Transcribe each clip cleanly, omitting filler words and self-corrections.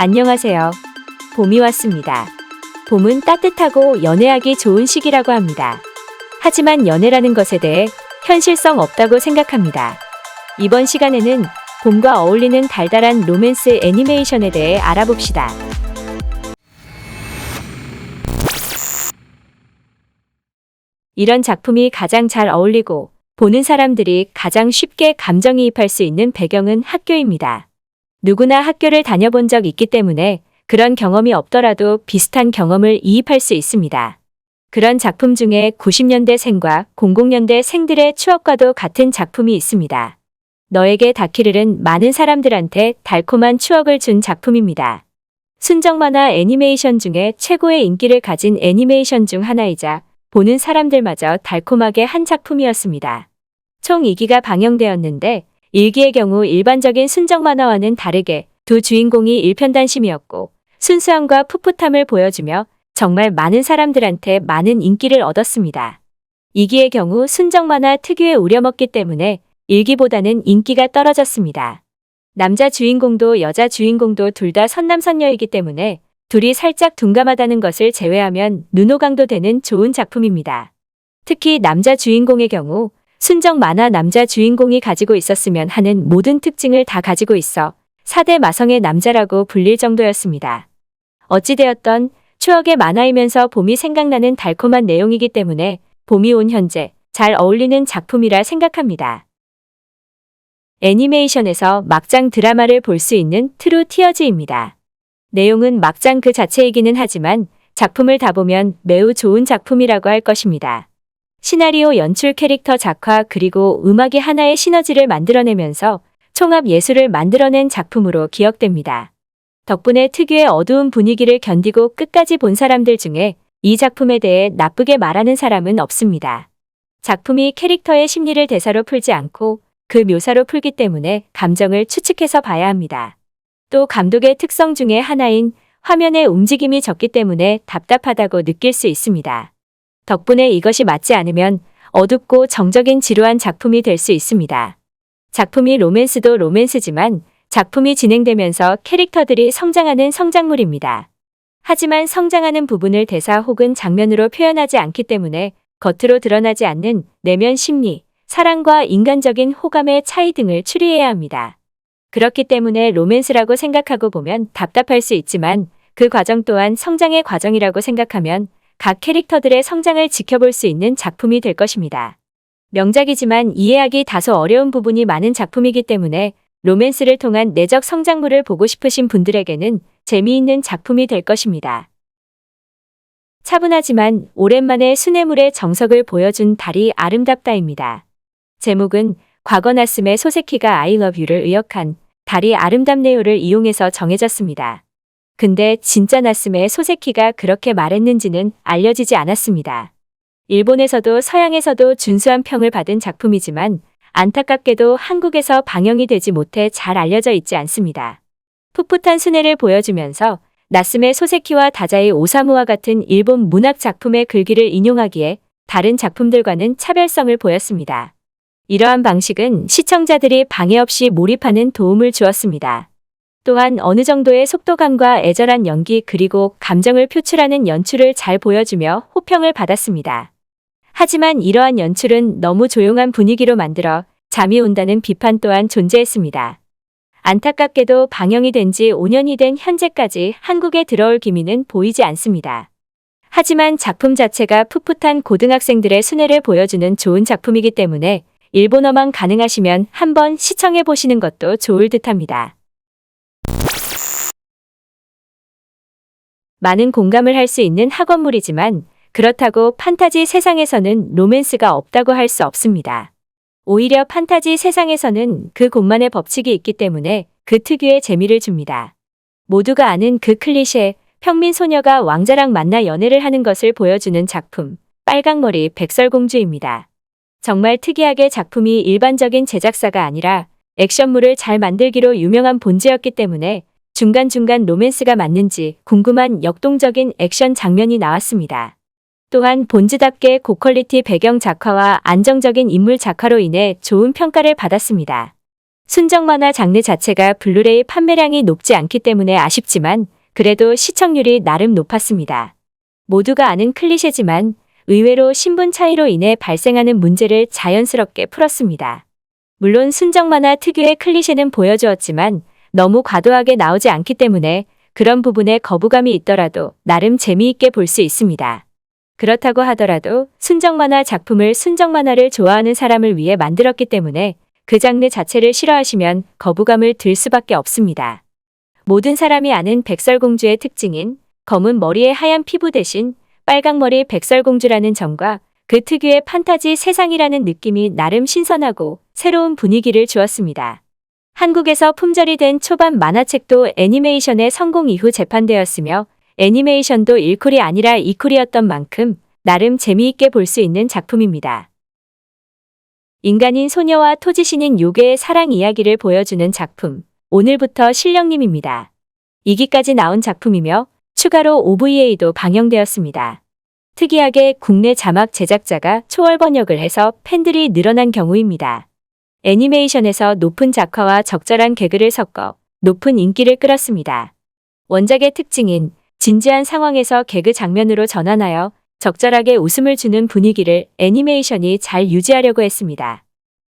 안녕하세요. 봄이 왔습니다. 봄은 따뜻하고 연애하기 좋은 시기라고 합니다. 하지만 연애라는 것에 대해 현실성 없다고 생각합니다. 이번 시간에는 봄과 어울리는 달달한 로맨스 애니메이션에 대해 알아봅시다. 이런 작품이 가장 잘 어울리고 보는 사람들이 가장 쉽게 감정이입할 수 있는 배경은 학교입니다. 누구나 학교를 다녀본 적 있기 때문에 그런 경험이 없더라도 비슷한 경험을 이입할 수 있습니다. 그런 작품 중에 90년대 생과 00년대 생들의 추억과도 같은 작품이 있습니다. 너에게 닿기를은 많은 사람들한테 달콤한 추억을 준 작품입니다. 순정 만화 애니메이션 중에 최고의 인기를 가진 애니메이션 중 하나이자 보는 사람들마저 달콤하게 한 작품이었습니다. 총 2기가 방영되었는데 1기의 경우 일반적인 순정 만화와는 다르게 두 주인공이 일편단심이었고 순수함과 풋풋함을 보여주며 정말 많은 사람들한테 많은 인기를 얻었습니다. 2기의 경우 순정 만화 특유의 우려먹기 때문에 1기보다는 인기가 떨어졌습니다. 남자 주인공도 여자 주인공도 둘 다 선남선녀이기 때문에 둘이 살짝 둔감하다는 것을 제외하면 눈호강도 되는 좋은 작품입니다. 특히 남자 주인공의 경우 순정 만화 남자 주인공이 가지고 있었으면 하는 모든 특징을 다 가지고 있어 4대 마성의 남자라고 불릴 정도였습니다. 어찌되었던 추억의 만화이면서 봄이 생각나는 달콤한 내용이기 때문에 봄이 온 현재 잘 어울리는 작품이라 생각합니다. 애니메이션에서 막장 드라마를 볼 수 있는 트루 티어즈입니다. 내용은 막장 그 자체이기는 하지만 작품을 다 보면 매우 좋은 작품이라고 할 것입니다. 시나리오, 연출, 캐릭터, 작화, 그리고 음악이 하나의 시너지를 만들어내면서 총합 예술을 만들어낸 작품으로 기억됩니다. 덕분에 특유의 어두운 분위기를 견디고 끝까지 본 사람들 중에 이 작품에 대해 나쁘게 말하는 사람은 없습니다. 작품이 캐릭터의 심리를 대사로 풀지 않고 그 묘사로 풀기 때문에 감정을 추측해서 봐야 합니다. 또 감독의 특성 중에 하나인 화면의 움직임이 적기 때문에 답답하다고 느낄 수 있습니다. 덕분에 이것이 맞지 않으면 어둡고 정적인 지루한 작품이 될 수 있습니다. 작품이 로맨스도 로맨스지만 작품이 진행되면서 캐릭터들이 성장하는 성장물입니다. 하지만 성장하는 부분을 대사 혹은 장면으로 표현하지 않기 때문에 겉으로 드러나지 않는 내면 심리, 사랑과 인간적인 호감의 차이 등을 추리해야 합니다. 그렇기 때문에 로맨스라고 생각하고 보면 답답할 수 있지만 그 과정 또한 성장의 과정이라고 생각하면 각 캐릭터들의 성장을 지켜볼 수 있는 작품이 될 것입니다. 명작이지만 이해하기 다소 어려운 부분이 많은 작품이기 때문에 로맨스를 통한 내적 성장물을 보고 싶으신 분들에게는 재미있는 작품이 될 것입니다. 차분하지만 오랜만에 수뇌물의 정석을 보여준 달이 아름답다입니다. 제목은 과거 나스메 소세키가 I love you를 의역한 달이 아름답네요를 이용해서 정해졌습니다. 근데 진짜 나스메 소세키가 그렇게 말했는지는 알려지지 않았습니다. 일본에서도 서양에서도 준수한 평을 받은 작품이지만 안타깝게도 한국에서 방영이 되지 못해 잘 알려져 있지 않습니다. 풋풋한 순애를 보여주면서 나스메 소세키와 다자이 오사무와 같은 일본 문학 작품의 글귀를 인용하기에 다른 작품들과는 차별성을 보였습니다. 이러한 방식은 시청자들이 방해 없이 몰입하는 도움을 주었습니다. 또한 어느 정도의 속도감과 애절한 연기 그리고 감정을 표출하는 연출을 잘 보여주며 호평을 받았습니다. 하지만 이러한 연출은 너무 조용한 분위기로 만들어 잠이 온다는 비판 또한 존재했습니다. 안타깝게도 방영이 된 지 5년이 된 현재까지 한국에 들어올 기미는 보이지 않습니다. 하지만 작품 자체가 풋풋한 고등학생들의 순애를 보여주는 좋은 작품이기 때문에 일본어만 가능하시면 한번 시청해 보시는 것도 좋을 듯합니다. 많은 공감을 할 수 있는 학원물이지만 그렇다고 판타지 세상에서는 로맨스가 없다고 할 수 없습니다. 오히려 판타지 세상에서는 그 곳만의 법칙이 있기 때문에 그 특유의 재미를 줍니다. 모두가 아는 그 클리셰, 평민 소녀가 왕자랑 만나 연애를 하는 것을 보여주는 작품, 빨강머리 백설공주입니다. 정말 특이하게 작품이 일반적인 제작사가 아니라 액션물을 잘 만들기로 유명한 본즈였기 때문에 중간중간 로맨스가 맞는지 궁금한 역동적인 액션 장면이 나왔습니다. 또한 본즈답게 고퀄리티 배경 작화와 안정적인 인물 작화로 인해 좋은 평가를 받았습니다. 순정 만화 장르 자체가 블루레이 판매량이 높지 않기 때문에 아쉽지만 그래도 시청률이 나름 높았습니다. 모두가 아는 클리셰지만 의외로 신분 차이로 인해 발생하는 문제를 자연스럽게 풀었습니다. 물론 순정 만화 특유의 클리셰는 보여주었지만 너무 과도하게 나오지 않기 때문에 그런 부분에 거부감이 있더라도 나름 재미있게 볼 수 있습니다. 그렇다고 하더라도 순정 만화 작품을 순정 만화를 좋아하는 사람을 위해 만들었기 때문에 그 장르 자체를 싫어하시면 거부감을 들 수밖에 없습니다. 모든 사람이 아는 백설공주의 특징인 검은 머리에 하얀 피부 대신 빨강머리 백설공주라는 점과 그 특유의 판타지 세상이라는 느낌이 나름 신선하고 새로운 분위기를 주었습니다. 한국에서 품절이 된 초반 만화책도 애니메이션의 성공 이후 재판되었으며 애니메이션도 1쿨이 아니라 2쿨이었던 만큼 나름 재미있게 볼 수 있는 작품입니다. 인간인 소녀와 토지신인 요괴의 사랑 이야기를 보여주는 작품, 오늘부터 실령님입니다. 2기까지 나온 작품이며 추가로 OVA도 방영되었습니다. 특이하게 국내 자막 제작자가 초월 번역을 해서 팬들이 늘어난 경우입니다. 애니메이션에서 높은 작화와 적절한 개그를 섞어 높은 인기를 끌었습니다. 원작의 특징인 진지한 상황에서 개그 장면으로 전환하여 적절하게 웃음을 주는 분위기를 애니메이션이 잘 유지하려고 했습니다.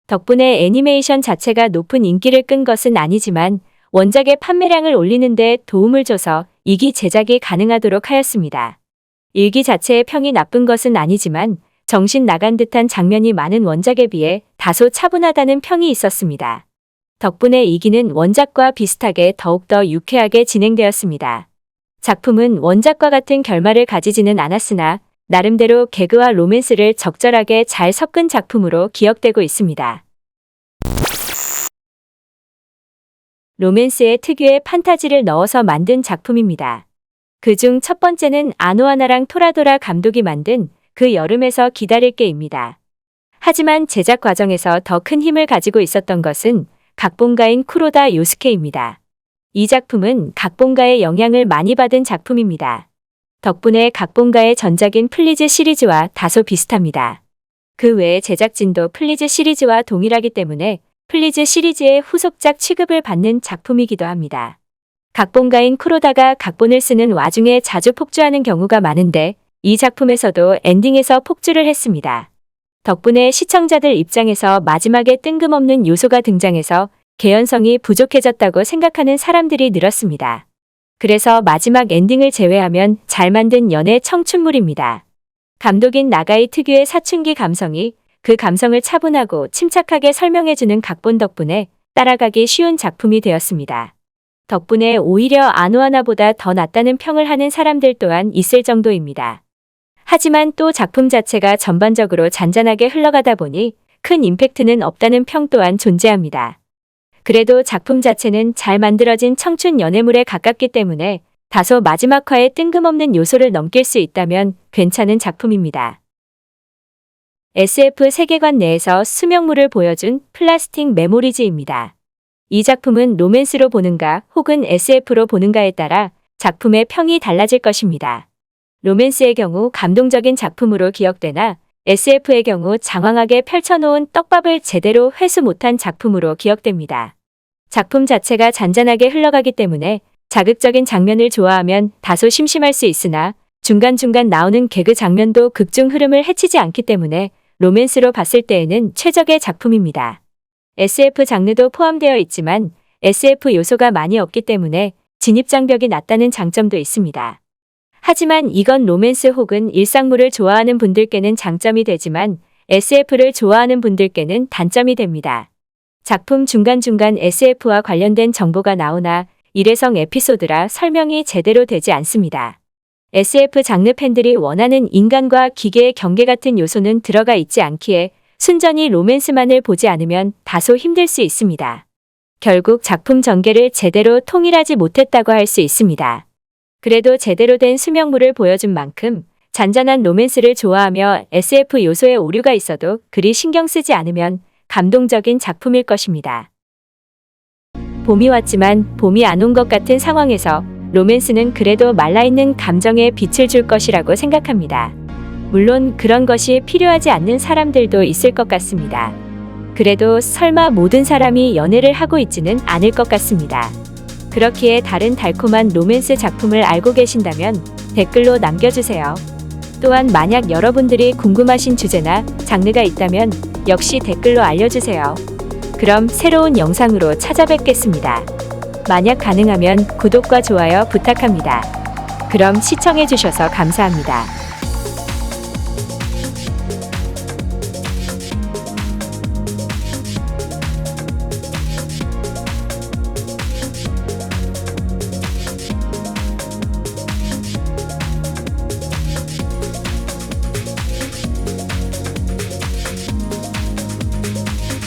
덕분에 애니메이션 자체가 높은 인기를 끈 것은 아니지만 원작의 판매량을 올리는 데 도움을 줘서 2기 제작이 가능하도록 하였습니다. 1기 자체의 평이 나쁜 것은 아니지만 정신 나간 듯한 장면이 많은 원작에 비해 다소 차분하다는 평이 있었습니다. 덕분에 2기는 원작과 비슷하게 더욱더 유쾌하게 진행되었습니다. 작품은 원작과 같은 결말을 가지지는 않았으나 나름대로 개그와 로맨스를 적절하게 잘 섞은 작품으로 기억되고 있습니다. 로맨스에 특유의 판타지를 넣어서 만든 작품입니다. 그중 첫 번째는 아노하나랑 토라도라 감독이 만든 그 여름에서 기다릴게입니다. 하지만 제작 과정에서 더 큰 힘을 가지고 있었던 것은 각본가인 쿠로다 요스케입니다. 이 작품은 각본가의 영향을 많이 받은 작품입니다. 덕분에 각본가의 전작인 플리즈 시리즈와 다소 비슷합니다. 그 외에 제작진도 플리즈 시리즈와 동일하기 때문에 플리즈 시리즈의 후속작 취급을 받는 작품이기도 합니다. 각본가인 쿠로다가 각본을 쓰는 와중에 자주 폭주하는 경우가 많은데 이 작품에서도 엔딩에서 폭주를 했습니다. 덕분에 시청자들 입장에서 마지막에 뜬금없는 요소가 등장해서 개연성이 부족해졌다고 생각하는 사람들이 늘었습니다. 그래서 마지막 엔딩을 제외하면 잘 만든 연애 청춘물입니다. 감독인 나가이 특유의 사춘기 감성이 그 감성을 차분하고 침착하게 설명해주는 각본 덕분에 따라가기 쉬운 작품이 되었습니다. 덕분에 오히려 아노하나보다 더 낫다는 평을 하는 사람들 또한 있을 정도입니다. 하지만 또 작품 자체가 전반적으로 잔잔하게 흘러가다 보니 큰 임팩트는 없다는 평 또한 존재합니다. 그래도 작품 자체는 잘 만들어진 청춘 연애물에 가깝기 때문에 다소 마지막 화에 뜬금없는 요소를 넘길 수 있다면 괜찮은 작품입니다. SF 세계관 내에서 수명물을 보여준 플라스틱 메모리즈입니다. 이 작품은 로맨스로 보는가 혹은 SF로 보는가에 따라 작품의 평이 달라질 것입니다. 로맨스의 경우 감동적인 작품으로 기억되나 SF의 경우 장황하게 펼쳐놓은 떡밥을 제대로 회수 못한 작품으로 기억됩니다. 작품 자체가 잔잔하게 흘러가기 때문에 자극적인 장면을 좋아하면 다소 심심할 수 있으나 중간중간 나오는 개그 장면도 극중 흐름을 해치지 않기 때문에 로맨스로 봤을 때에는 최적의 작품입니다. SF 장르도 포함되어 있지만 SF 요소가 많이 없기 때문에 진입장벽이 낮다는 장점도 있습니다. 하지만 이건 로맨스 혹은 일상물을 좋아하는 분들께는 장점이 되지만 SF를 좋아하는 분들께는 단점이 됩니다. 작품 중간중간 SF와 관련된 정보가 나오나 일회성 에피소드라 설명이 제대로 되지 않습니다. SF 장르 팬들이 원하는 인간과 기계의 경계 같은 요소는 들어가 있지 않기에 순전히 로맨스만을 보지 않으면 다소 힘들 수 있습니다. 결국 작품 전개를 제대로 통일하지 못했다고 할 수 있습니다. 그래도 제대로 된 수명물을 보여준 만큼 잔잔한 로맨스를 좋아하며 SF 요소에 오류가 있어도 그리 신경 쓰지 않으면 감동적인 작품일 것입니다. 봄이 왔지만 봄이 안 온 것 같은 상황에서 로맨스는 그래도 말라있는 감정에 빛을 줄 것이라고 생각합니다. 물론 그런 것이 필요하지 않는 사람들도 있을 것 같습니다. 그래도 설마 모든 사람이 연애를 하고 있지는 않을 것 같습니다. 그렇기에 다른 달콤한 로맨스 작품을 알고 계신다면 댓글로 남겨주세요. 또한 만약 여러분들이 궁금하신 주제나 장르가 있다면 역시 댓글로 알려주세요. 그럼 새로운 영상으로 찾아뵙겠습니다. 만약 가능하면 구독과 좋아요 부탁합니다. 그럼 시청해주셔서 감사합니다.